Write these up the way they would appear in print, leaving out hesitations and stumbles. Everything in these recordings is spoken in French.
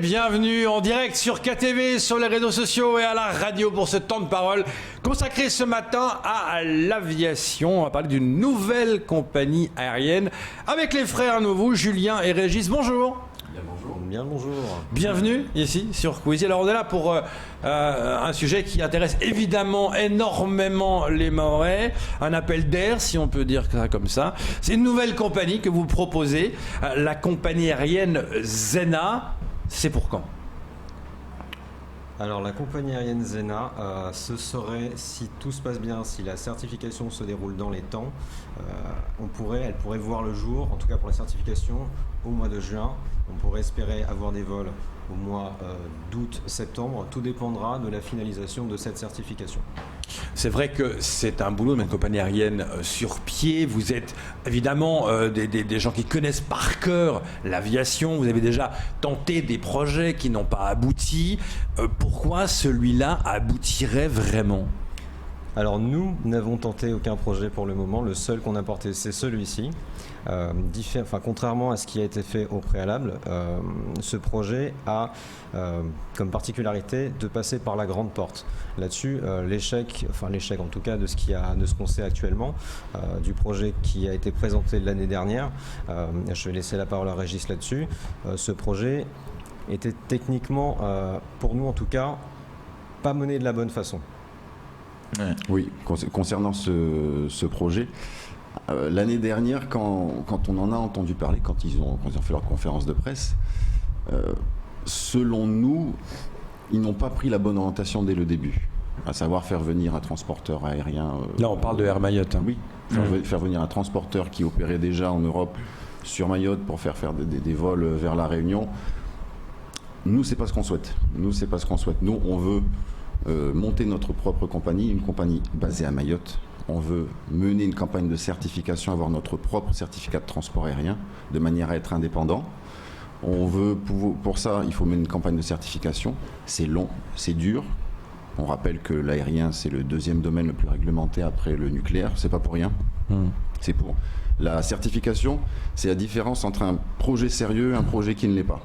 bienvenue en direct sur KTV, sur les réseaux sociaux et à la radio pour ce temps de parole consacré ce matin à l'aviation. On va parler d'une nouvelle compagnie aérienne avec les frères Nouveau, Julien et Régis. Bonjour. Bien bonjour. Bienvenue ici sur Quizy. Alors on est là pour un sujet qui intéresse évidemment énormément les Mahorais, un appel d'air si on peut dire ça comme ça. C'est une nouvelle compagnie que vous proposez, la compagnie aérienne Zena. C'est pour quand ? Alors la compagnie aérienne Zena, ce serait, si tout se passe bien, si la certification se déroule dans les temps, elle pourrait voir le jour, en tout cas pour la certification, au mois de juin. On pourrait espérer avoir des vols au mois d'août, septembre. Tout dépendra de la finalisation de cette certification. C'est vrai que c'est un boulot de une compagnie aérienne sur pied. Vous êtes évidemment des gens qui connaissent par cœur l'aviation. Vous avez déjà tenté des projets qui n'ont pas abouti. Pourquoi celui-là aboutirait vraiment ? Alors nous n'avons tenté aucun projet pour le moment. Le seul qu'on a porté, c'est celui-ci. Contrairement à ce qui a été fait au préalable, ce projet a comme particularité de passer par la grande porte. Là-dessus, l'échec en tout cas de ce qu'on sait actuellement, du projet qui a été présenté l'année dernière, je vais laisser la parole à Régis là-dessus, ce projet était techniquement, pour nous en tout cas, pas mené de la bonne façon. Oui, concernant ce projet, l'année dernière, quand on en a entendu parler, quand ils ont fait leur conférence de presse, selon nous, ils n'ont pas pris la bonne orientation dès le début, à savoir faire venir un transporteur aérien. Là, on parle de Air Mayotte. Oui, faire venir un transporteur qui opérait déjà en Europe sur Mayotte pour faire des vols vers la Réunion. Nous, c'est pas ce qu'on souhaite. Nous, on veut monter notre propre compagnie, une compagnie basée à Mayotte. On veut mener une campagne de certification, avoir notre propre certificat de transport aérien, de manière à être indépendant. Pour ça, il faut mener une campagne de certification. C'est long, c'est dur. On rappelle que l'aérien, c'est le deuxième domaine le plus réglementé après le nucléaire. C'est pas pour rien. C'est pour la certification. C'est la différence entre un projet sérieux et un projet qui ne l'est pas.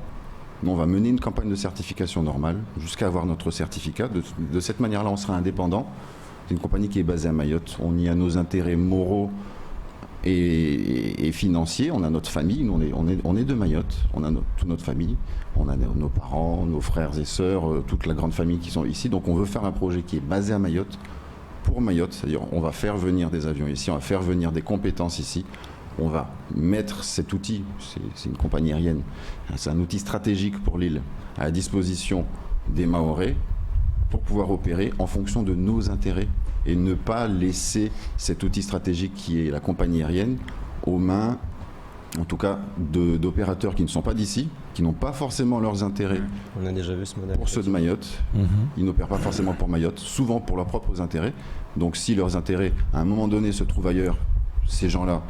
Nous, on va mener une campagne de certification normale jusqu'à avoir notre certificat. De cette manière-là, on sera indépendant. C'est une compagnie qui est basée à Mayotte. On y a nos intérêts moraux et financiers. On a notre famille. Nous, on est de Mayotte. On a toute notre famille. On a nos parents, nos frères et sœurs, toute la grande famille qui sont ici. Donc, on veut faire un projet qui est basé à Mayotte, pour Mayotte. C'est-à-dire, on va faire venir des avions ici. On va faire venir des compétences ici. On va mettre cet outil, c'est une compagnie aérienne, c'est un outil stratégique pour l'île, à la disposition des Mahorais pour pouvoir opérer en fonction de nos intérêts et ne pas laisser cet outil stratégique qui est la compagnie aérienne aux mains, en tout cas, d'opérateurs qui ne sont pas d'ici, qui n'ont pas forcément leurs intérêts. On a déjà vu ce modèle. Pour ceux de Mayotte, ils n'opèrent pas forcément pour Mayotte, souvent pour leurs propres intérêts. Donc si leurs intérêts, à un moment donné, se trouvent ailleurs, ces gens-là,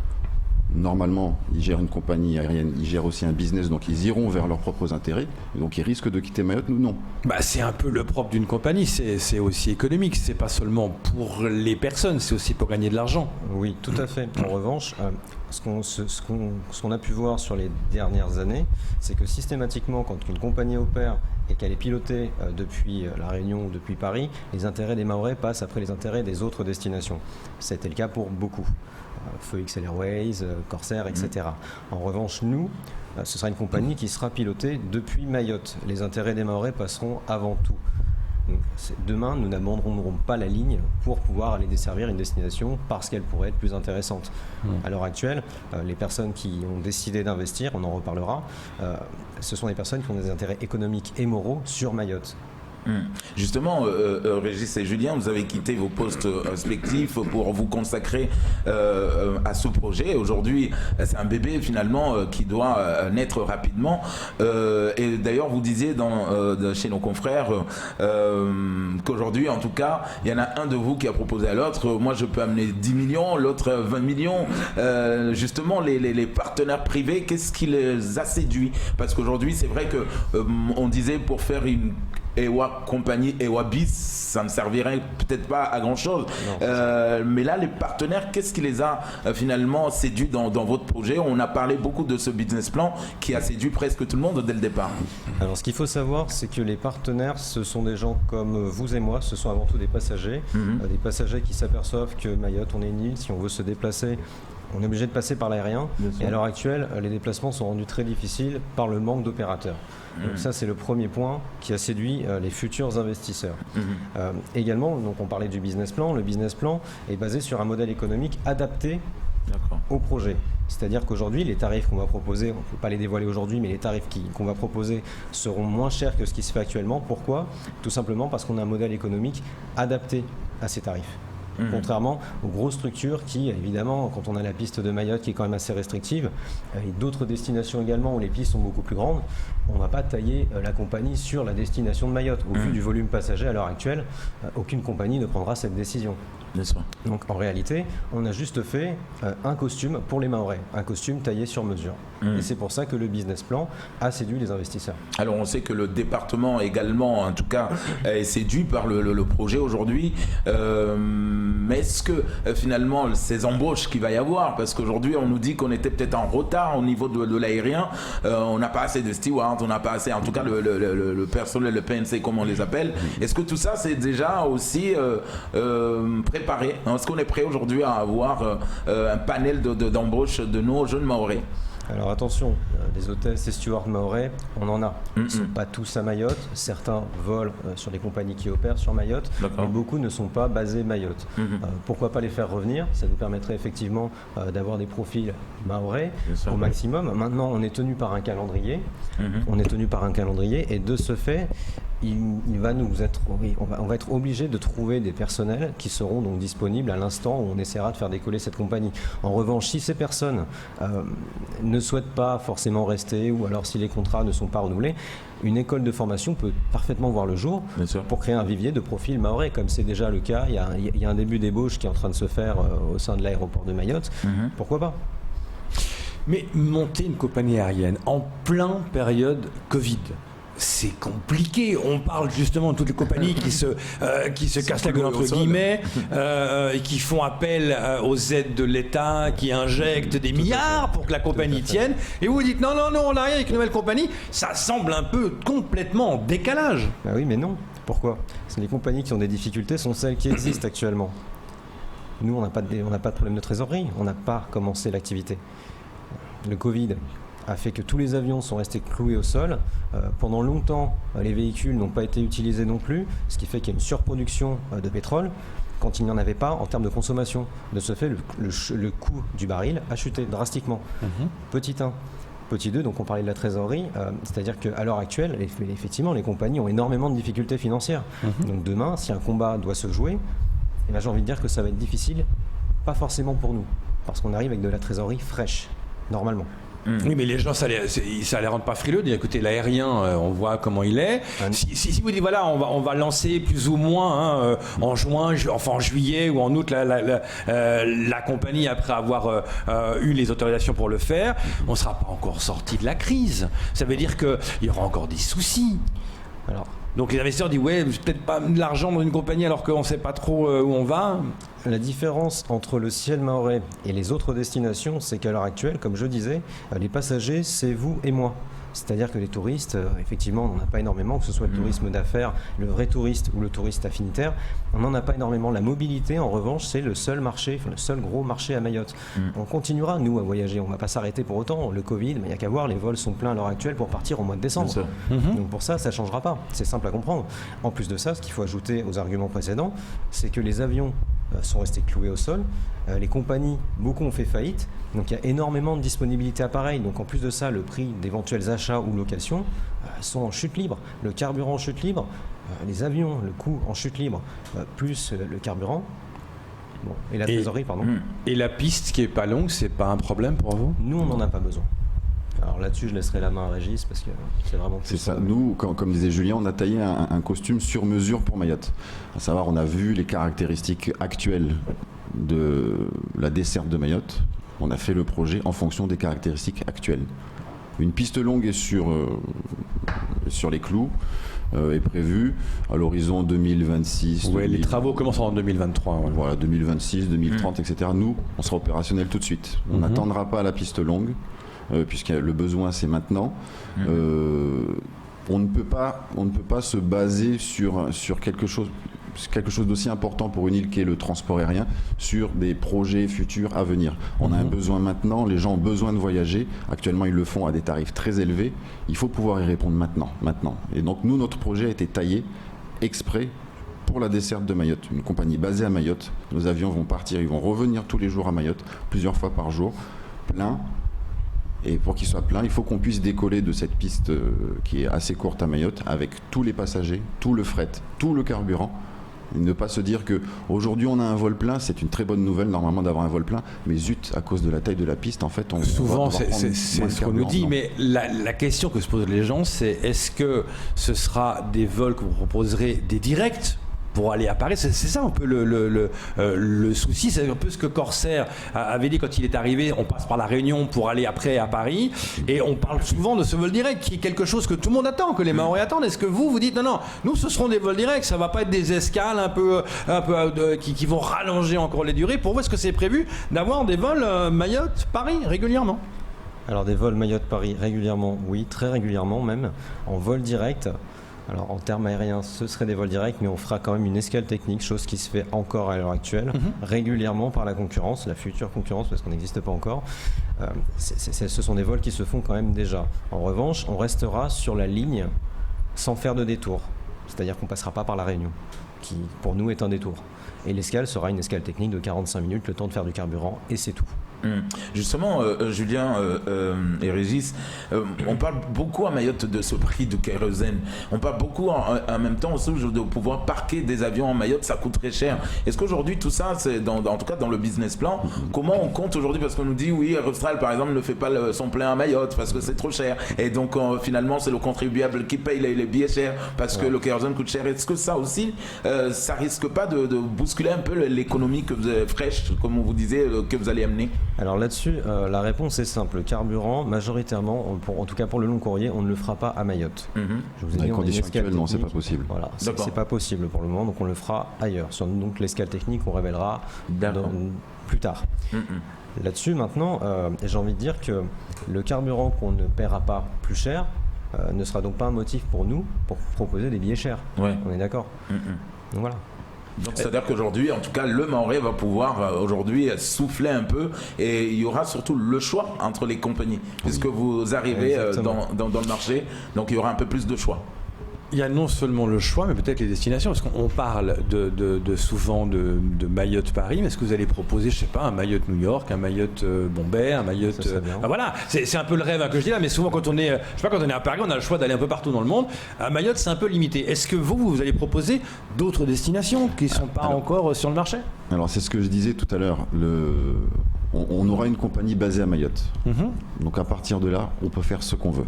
normalement, ils gèrent une compagnie aérienne, ils gèrent aussi un business, donc ils iront vers leurs propres intérêts, et donc ils risquent de quitter Mayotte, nous non. C'est un peu le propre d'une compagnie, c'est aussi économique, c'est pas seulement pour les personnes, c'est aussi pour gagner de l'argent. Oui, tout à fait. En revanche, ce qu'on a pu voir sur les dernières années, c'est que systématiquement, quand une compagnie opère et qu'elle est pilotée depuis La Réunion ou depuis Paris, les intérêts des Mahorais passent après les intérêts des autres destinations. C'était le cas pour beaucoup. Feu XL Airways, Corsair, etc. En revanche, nous, ce sera une compagnie qui sera pilotée depuis Mayotte. Les intérêts des Mahorais passeront avant tout. Donc, demain, nous n'abandonnerons pas la ligne pour pouvoir aller desservir une destination parce qu'elle pourrait être plus intéressante. À l'heure actuelle, les personnes qui ont décidé d'investir, on en reparlera, ce sont des personnes qui ont des intérêts économiques et moraux sur Mayotte. Justement, Régis et Julien, vous avez quitté vos postes respectifs pour vous consacrer à ce projet. Aujourd'hui, c'est un bébé finalement qui doit naître rapidement. Et d'ailleurs, vous disiez chez nos confrères qu'aujourd'hui, en tout cas, il y en a un de vous qui a proposé à l'autre. Moi, je peux amener 10 millions, l'autre 20 millions. Justement, les partenaires privés, qu'est-ce qui les a séduits ? Parce qu'aujourd'hui, c'est vrai que on disait pour faire EWA compagnie, EWA bis, ça ne servirait peut-être pas à grand-chose. Mais là, les partenaires, qu'est-ce qui les a finalement séduits dans votre projet? On a parlé beaucoup de ce business plan qui a séduit presque tout le monde dès le départ. Alors ce qu'il faut savoir, c'est que les partenaires, ce sont des gens comme vous et moi, ce sont avant tout des passagers, des passagers qui s'aperçoivent que Mayotte, on est une île, si on veut se déplacer, on est obligé de passer par l'aérien. Et à l'heure actuelle, les déplacements sont rendus très difficiles par le manque d'opérateurs. Donc ça, c'est le premier point qui a séduit les futurs investisseurs. Également, donc on parlait du business plan. Le business plan est basé sur un modèle économique adapté au projet. C'est-à-dire qu'aujourd'hui, les tarifs qu'on va proposer, on ne peut pas les dévoiler aujourd'hui, mais les tarifs qu'on va proposer seront moins chers que ce qui se fait actuellement. Pourquoi ? Tout simplement parce qu'on a un modèle économique adapté à ces tarifs. Contrairement aux grosses structures qui, évidemment, quand on a la piste de Mayotte qui est quand même assez restrictive, et d'autres destinations également où les pistes sont beaucoup plus grandes, on ne va pas tailler la compagnie sur la destination de Mayotte. Au vu du volume passager à l'heure actuelle, aucune compagnie ne prendra cette décision. Bien sûr. Donc en réalité, on a juste fait un costume pour les Mahorais, un costume taillé sur mesure. Et c'est pour ça que le business plan a séduit les investisseurs. Alors on sait que le département également, en tout cas, est séduit par le projet aujourd'hui. Mais est-ce que finalement ces embauches qu'il va y avoir, parce qu'aujourd'hui on nous dit qu'on était peut-être en retard au niveau de l'aérien, on n'a pas assez de stewards, on n'a pas assez, en tout cas le personnel, le PNC comme on les appelle. Est-ce que tout ça c'est déjà aussi préparé? Est-ce qu'on est prêt aujourd'hui à avoir un panel d'embauche de nos jeunes Mahorais? Alors attention, les hôtesses et stewards mahorais, on en a. Ils ne sont pas tous à Mayotte. Certains volent sur les compagnies qui opèrent sur Mayotte, mais beaucoup ne sont pas basés Mayotte. Pourquoi pas les faire revenir? Ça nous permettrait effectivement d'avoir des profils mahorais au maximum. Maintenant, on est tenu par un calendrier. On est tenu par un calendrier et de ce fait, on va être obligé de trouver des personnels qui seront donc disponibles à l'instant où on essaiera de faire décoller cette compagnie. En revanche, si ces personnes ne souhaitent pas forcément rester ou alors si les contrats ne sont pas renouvelés, une école de formation peut parfaitement voir le jour pour créer un vivier de profils mahorais, comme c'est déjà le cas. Il y a un début d'ébauche qui est en train de se faire au sein de l'aéroport de Mayotte. Pourquoi pas? Mais monter une compagnie aérienne en plein période Covid, c'est compliqué. On parle justement de toutes les compagnies qui se cassent la gueule entre guillemets et qui font appel aux aides de l'État, qui injectent des milliards pour que la compagnie tienne. Et vous dites non, on n'a rien avec une nouvelle compagnie. Ça semble un peu complètement en décalage. Bah oui, mais non. Pourquoi? Parce que les compagnies qui ont des difficultés sont celles qui existent actuellement. Nous, on n'a pas de problème de trésorerie. On n'a pas commencé l'activité. Le Covid a fait que tous les avions sont restés cloués au sol. Pendant longtemps, les véhicules n'ont pas été utilisés non plus, ce qui fait qu'il y a une surproduction de pétrole quand il n'y en avait pas en termes de consommation. De ce fait, le coût du baril a chuté drastiquement. Petit 1. Petit 2, donc on parlait de la trésorerie, c'est-à-dire qu'à l'heure actuelle, effectivement, les compagnies ont énormément de difficultés financières. Donc demain, si un combat doit se jouer, eh bien, j'ai envie de dire que ça va être difficile, pas forcément pour nous, parce qu'on arrive avec de la trésorerie fraîche, normalement. Oui, mais les gens, ça les rend pas frileux. Écoutez, l'aérien, on voit comment il est. Si vous dites, voilà, on va lancer plus ou moins en juillet ou en août la compagnie après avoir eu les autorisations pour le faire, on ne sera pas encore sorti de la crise. Ça veut dire qu'il y aura encore des soucis. Donc les investisseurs disent, ouais, peut-être pas de l'argent dans une compagnie alors qu'on ne sait pas trop où on va. La différence entre le ciel mahorais et les autres destinations, c'est qu'à l'heure actuelle, comme je disais, les passagers, c'est vous et moi. C'est-à-dire que les touristes, effectivement, on n'en a pas énormément, que ce soit le tourisme d'affaires, le vrai touriste ou le touriste affinitaire, on n'en a pas énormément. La mobilité, en revanche, c'est le seul gros marché à Mayotte. On continuera, nous, à voyager, on ne va pas s'arrêter pour autant. Le Covid, il n'y a qu'à voir, les vols sont pleins à l'heure actuelle pour partir au mois de décembre. Donc pour ça ne changera pas. C'est simple à comprendre. En plus de ça, ce qu'il faut ajouter aux arguments précédents, c'est que les avions sont restés cloués au sol. Les compagnies, beaucoup ont fait faillite, donc il y a énormément de disponibilité appareil. Donc en plus de ça, le prix d'éventuels achats ou locations sont en chute libre. Le carburant en chute libre, les avions, le coût en chute libre, plus le carburant. Et la trésorerie, pardon. Et la piste qui est pas longue, c'est pas un problème pour vous? Nous, on n'en a pas besoin. Alors là-dessus, je laisserai la main à Régis parce que c'est vraiment... C'est ça. Nous, comme disait Julien, on a taillé un costume sur mesure pour Mayotte. À savoir, on a vu les caractéristiques actuelles de la desserte de Mayotte. On a fait le projet en fonction des caractéristiques actuelles. Une piste longue est sur les clous. est prévu à l'horizon 2026. Ouais, les travaux commencent en 2023. Ouais. Voilà, 2026, 2030, etc. Nous, on sera opérationnel tout de suite. On n'attendra pas la piste longue, puisque le besoin, c'est maintenant. On ne peut pas se baser sur quelque chose d'aussi important pour une île qui est le transport aérien, sur des projets futurs à venir. On a un besoin maintenant, les gens ont besoin de voyager. Actuellement, ils le font à des tarifs très élevés. Il faut pouvoir y répondre maintenant. Et donc, nous, notre projet a été taillé exprès pour la desserte de Mayotte. Une compagnie basée à Mayotte. Nos avions vont partir, ils vont revenir tous les jours à Mayotte, plusieurs fois par jour, plein. Et pour qu'il soit plein, il faut qu'on puisse décoller de cette piste qui est assez courte à Mayotte, avec tous les passagers, tout le fret, tout le carburant. Et ne pas se dire qu'aujourd'hui on a un vol plein, c'est une très bonne nouvelle normalement d'avoir un vol plein, mais zut, à cause de la taille de la piste, en fait, souvent c'est ce qu'on nous dit, mais la question que se posent les gens, c'est est-ce que ce sera des vols que vous proposerez des directs pour aller à Paris? C'est ça un peu le souci, c'est un peu ce que Corsair avait dit quand il est arrivé. On passe par la Réunion pour aller après à Paris, et on parle souvent de ce vol direct qui est quelque chose que tout le monde attend, que les Mahorais attendent. Est-ce que vous dites non, nous ce seront des vols directs, ça va pas être des escales un peu qui vont rallonger encore les durées? Pour vous, est-ce que c'est prévu d'avoir des vols Mayotte-Paris régulièrement? Alors des vols Mayotte-Paris régulièrement, oui, très régulièrement même, en vol direct. Alors en termes aériens, ce serait des vols directs, mais on fera quand même une escale technique, chose qui se fait encore à l'heure actuelle, régulièrement par la concurrence, la future concurrence, parce qu'on n'existe pas encore. Ce sont des vols qui se font quand même déjà. En revanche, on restera sur la ligne sans faire de détour. C'est-à-dire qu'on ne passera pas par la Réunion, qui pour nous est un détour. Et l'escale sera une escale technique de 45 minutes, le temps de faire du carburant, et c'est tout. Justement, Julien et Régis, on parle beaucoup à Mayotte de ce prix du kérosène. On parle beaucoup en même temps aussi de pouvoir parquer des avions en Mayotte, ça coûte très cher. Est-ce qu'aujourd'hui tout ça, c'est en tout cas dans le business plan, comment on compte aujourd'hui? Parce qu'on nous dit oui, Air Austral par exemple ne fait pas son plein à Mayotte parce que c'est trop cher. Et donc finalement c'est le contribuable qui paye les billets chers parce que le kérosène coûte cher. Est-ce que ça aussi, ça risque pas de bousculer un peu l'économie que vous fraîche, comme on vous disait, que vous allez amener? Alors là-dessus, la réponse est simple. Le carburant, majoritairement, en tout cas pour le long courrier, on ne le fera pas à Mayotte. Je vous ai dit, les conditions actuelles, non, c'est pas possible. Voilà, c'est pas possible pour le moment, donc on le fera ailleurs. Sur donc l'escale technique, on révélera plus tard. Là-dessus, maintenant, j'ai envie de dire que le carburant qu'on ne paiera pas plus cher ne sera donc pas un motif pour nous pour proposer des billets chers. Ouais. On est d'accord. Donc voilà. Donc c'est-à-dire qu'aujourd'hui, en tout cas, le Mahorais va pouvoir aujourd'hui souffler un peu, et il y aura surtout le choix entre les compagnies, puisque vous arrivez dans le marché, donc il y aura un peu plus de choix. Il y a non seulement le choix, mais peut-être les destinations. Parce qu'on parle souvent de Mayotte-Paris, mais est-ce que vous allez proposer, je sais pas, un Mayotte-New York, un Mayotte-Bombay, un Mayotte... voilà, c'est un peu le rêve que je dis là, mais souvent quand on est, quand on est à Paris, on a le choix d'aller un peu partout dans le monde. À Mayotte, c'est un peu limité. Est-ce que vous allez proposer d'autres destinations qui ne sont pas encore sur le marché? Alors c'est ce que je disais tout à l'heure. On aura une compagnie basée à Mayotte. Donc à partir de là, on peut faire ce qu'on veut.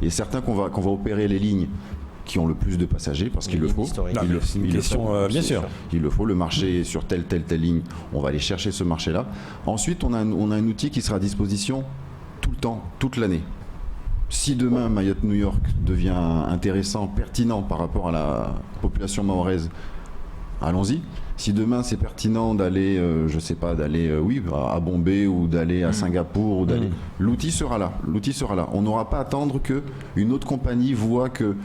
Il est certain qu'on va opérer les lignes qui ont le plus de passagers, parce qu'il le faut. C'est une question, bien sûr. Il le faut. Le marché est sur telle ligne, on va aller chercher ce marché-là. Ensuite, on a un outil qui sera à disposition tout le temps, toute l'année. Si demain Mayotte-New York devient intéressant, pertinent par rapport à la population mahoraise, allons-y. Si demain c'est pertinent d'aller, je sais pas, d'aller à Bombay ou d'aller à Singapour, ou d'aller, l'outil sera là. On n'aura pas à attendre que une autre compagnie voit que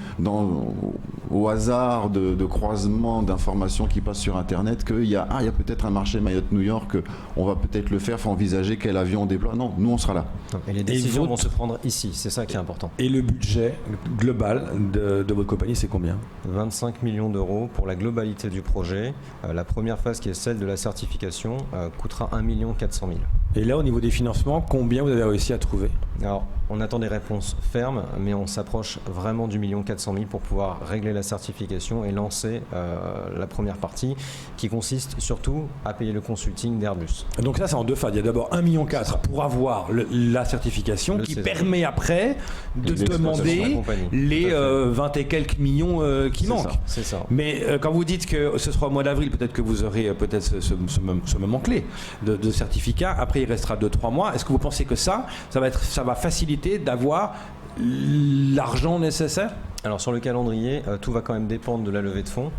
au hasard de croisement d'informations qui passent sur Internet, qu'il y a peut-être un marché Mayotte-New York, on va peut-être le faire, faut envisager quel avion on déploie. Non, nous on sera là. Et les décisions vont se prendre ici, c'est ça qui est important. Et le budget global de votre compagnie, c'est combien? 25 millions d'euros pour la globalité du projet. La première phase, qui est celle de la certification, coûtera 1 400 000. Et là, au niveau des financements, combien vous avez réussi à trouver? Alors, on attend des réponses fermes, mais on s'approche vraiment du 1 400 000 pour pouvoir régler la certification et lancer la première partie, qui consiste surtout à payer le consulting d'Airbus. Donc ça, c'est en deux phases. Il y a d'abord 1,4 million pour avoir la certification, qui permet après de demander les 20 et quelques millions qui manquent. C'est ça. Mais quand vous dites que ce sera au mois d'avril, peut-être que vous aurez ce moment clé de certificat. Après, il restera 2-3 mois. Est-ce que vous pensez que ça va faciliter d'avoir l'argent nécessaire? Alors sur le calendrier, tout va quand même dépendre de la levée de fonds.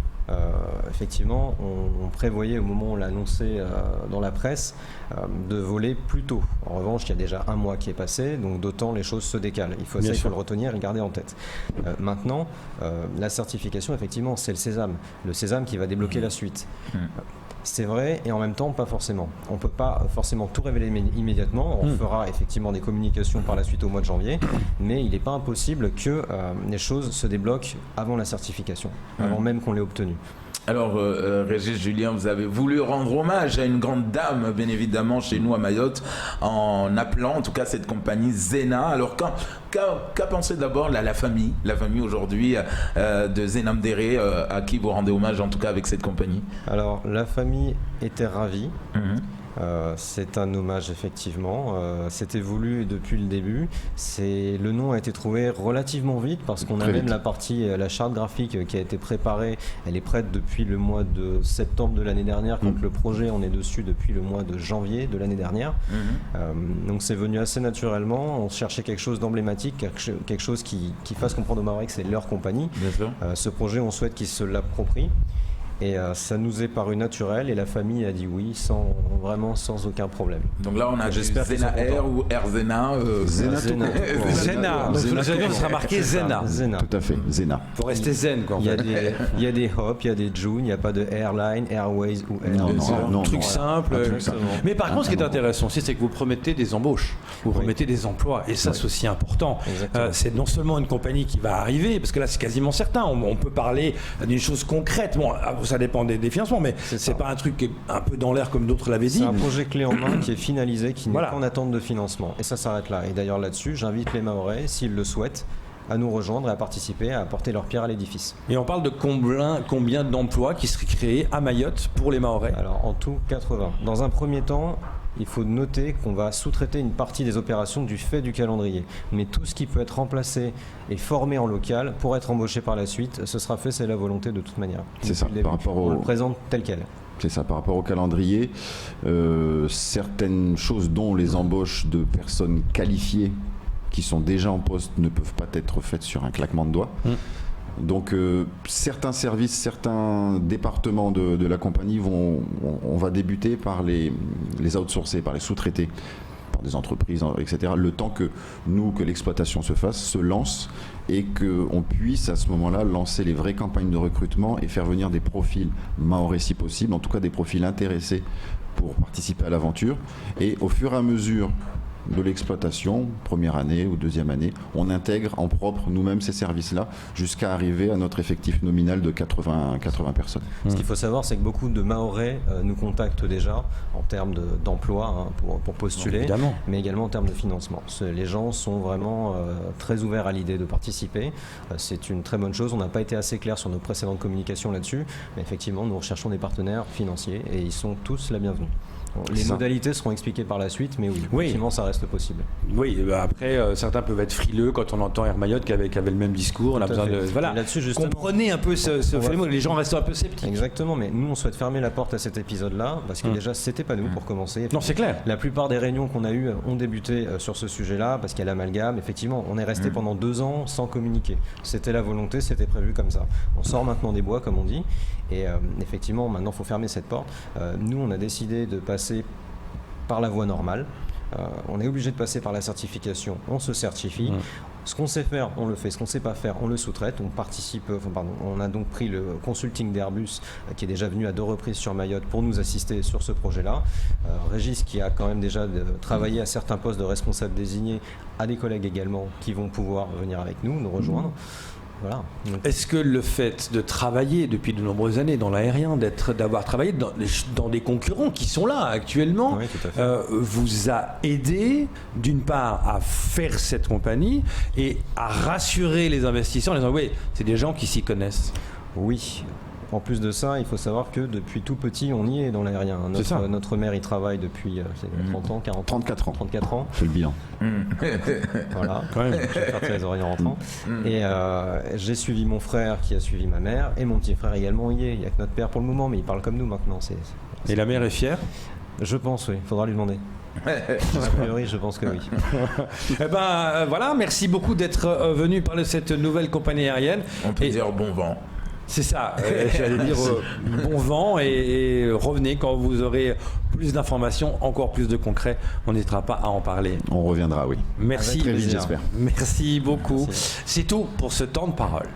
Effectivement, on prévoyait au moment où on l'a annoncé dans la presse de voler plus tôt. En revanche, il y a déjà un mois qui est passé, donc d'autant les choses se décalent. Il faut le retenir et le garder en tête. Maintenant, la certification, effectivement, c'est le sésame. Le sésame qui va débloquer la suite. C'est vrai et en même temps pas forcément. On ne peut pas forcément tout révéler immédiatement. On fera effectivement des communications par la suite au mois de janvier, mais il n'est pas impossible que les choses se débloquent avant la certification, avant même qu'on l'ait obtenue. Alors, Régis Julien, vous avez voulu rendre hommage à une grande dame, bien évidemment, chez nous à Mayotte, en appelant en tout cas cette compagnie Zena. Alors, qu'a pensé d'abord la famille aujourd'hui de Zena Mdéré, à qui vous rendez hommage en tout cas avec cette compagnie? Alors, la famille était ravie. C'est un hommage effectivement, c'était voulu depuis le début. Le nom a été trouvé relativement vite parce qu'on a même la charte graphique qui a été préparée, elle est prête depuis le mois de septembre de l'année dernière, donc le projet on est dessus depuis le mois de janvier de l'année dernière. Donc c'est venu assez naturellement, on cherchait quelque chose d'emblématique, quelque chose qui fasse comprendre aux Mahorais que c'est leur compagnie. Ce projet on souhaite qu'ils se l'approprient. Et ça nous est paru naturel et la famille a dit oui sans aucun problème. Donc là on a Zena Air ou Air Zena. Zena. Donc l'avion sera marqué Zena. Tout à fait, Zena. Pour rester zen quoi. Il y a des Hop, il y a des June, il n'y a pas de Airline, Airways ou Air. Non, truc simple. Mais par contre ce qui est intéressant aussi c'est que vous promettez des embauches, vous promettez des emplois et ça c'est aussi important. C'est non seulement une compagnie qui va arriver, parce que là c'est quasiment certain, on peut parler d'une chose concrète. Bon, ça dépend des financements, mais c'est pas un truc qui est un peu dans l'air comme d'autres l'avaient dit. C'est un projet clé en main qui est finalisé, qui n'est qu'en attente de financement. Et ça s'arrête là. Et d'ailleurs là-dessus, j'invite les Mahorais, s'ils le souhaitent, à nous rejoindre et à participer, à apporter leur pierre à l'édifice. Et on parle de combien d'emplois qui seraient créés à Mayotte pour les Mahorais? Alors en tout, 80. Dans un premier temps, il faut noter qu'on va sous-traiter une partie des opérations du fait du calendrier. Mais tout ce qui peut être remplacé et formé en local pour être embauché par la suite, ce sera fait, c'est la volonté de toute manière. C'est ça, par rapport on le présente tel quel. C'est ça, par rapport au calendrier, certaines choses dont les embauches de personnes qualifiées qui sont déjà en poste ne peuvent pas être faites sur un claquement de doigts. Donc certains services, certains départements de la compagnie on va débuter par les outsourcer, par les sous-traiter, par des entreprises, etc. Le temps que l'exploitation se lance et qu'on puisse à ce moment-là lancer les vraies campagnes de recrutement et faire venir des profils mahorais si possible, en tout cas des profils intéressés pour participer à l'aventure. Et au fur et à mesure de l'exploitation, première année ou deuxième année, on intègre en propre nous-mêmes ces services-là jusqu'à arriver à notre effectif nominal de 80 personnes. Ce qu'il faut savoir, c'est que beaucoup de Mahorais nous contactent déjà en termes d'emploi pour postuler, mais également en termes de financement. Les gens sont vraiment très ouverts à l'idée de participer. C'est une très bonne chose. On n'a pas été assez clair sur nos précédentes communications là-dessus, mais effectivement, nous recherchons des partenaires financiers et ils sont tous la bienvenue. Les modalités seront expliquées par la suite, mais effectivement, ça reste possible. Oui, après, certains peuvent être frileux quand on entend Air Mayotte qui avait le même discours. On a besoin de. Voilà. Là-dessus, justement, comprenez un peu ce phénomène, les gens restent un peu sceptiques. Exactement, mais nous, on souhaite fermer la porte à cet épisode-là, parce que déjà, c'était pas nous pour commencer. Non, c'est clair. La plupart des réunions qu'on a eues ont débuté sur ce sujet-là, parce qu'il y a l'amalgame. Effectivement, on est resté pendant 2 ans sans communiquer. C'était la volonté, c'était prévu comme ça. On sort maintenant des bois, comme on dit, et effectivement, maintenant, il faut fermer cette porte. Nous, on a décidé de passer par la voie normale. On est obligé de passer par la certification, on se certifie. Ce qu'on sait faire, on le fait. Ce qu'on ne sait pas faire, on le sous-traite. On a donc pris le consulting d'Airbus qui est déjà venu à 2 reprises sur Mayotte pour nous assister sur ce projet-là. Régis qui a quand même déjà travaillé à certains postes de responsables désignés, a des collègues également qui vont pouvoir venir avec nous rejoindre. Voilà. Est-ce que le fait de travailler depuis de nombreuses années dans l'aérien, d'avoir travaillé dans des concurrents qui sont là actuellement, vous a aidé d'une part à faire cette compagnie et à rassurer les investisseurs en disant oui, c'est des gens qui s'y connaissent? Oui. En plus de ça, il faut savoir que depuis tout petit, on y est dans l'aérien. Notre maire y travaille depuis 30 ans, 40 ans. 34 ans. C'est le bilan. Voilà, quand même. Je vais faire les oreilles en rentrant. Et j'ai suivi mon frère qui a suivi ma mère, et mon petit frère également y est. Il n'y a que notre père pour le moment, mais il parle comme nous maintenant. Et la mère est fière? Je pense, oui. Il faudra lui demander. A priori, je pense que oui. Eh ben voilà, merci beaucoup d'être venu parler de cette nouvelle compagnie aérienne. On peut Et dire bon vent. c'est ça, j'allais dire bon vent et revenez quand vous aurez plus d'informations, encore plus de concret. On n'hésitera pas à en parler. On reviendra, oui. Merci, Avec plaisir. J'espère. merci beaucoup. Merci. C'est tout pour ce temps de parole.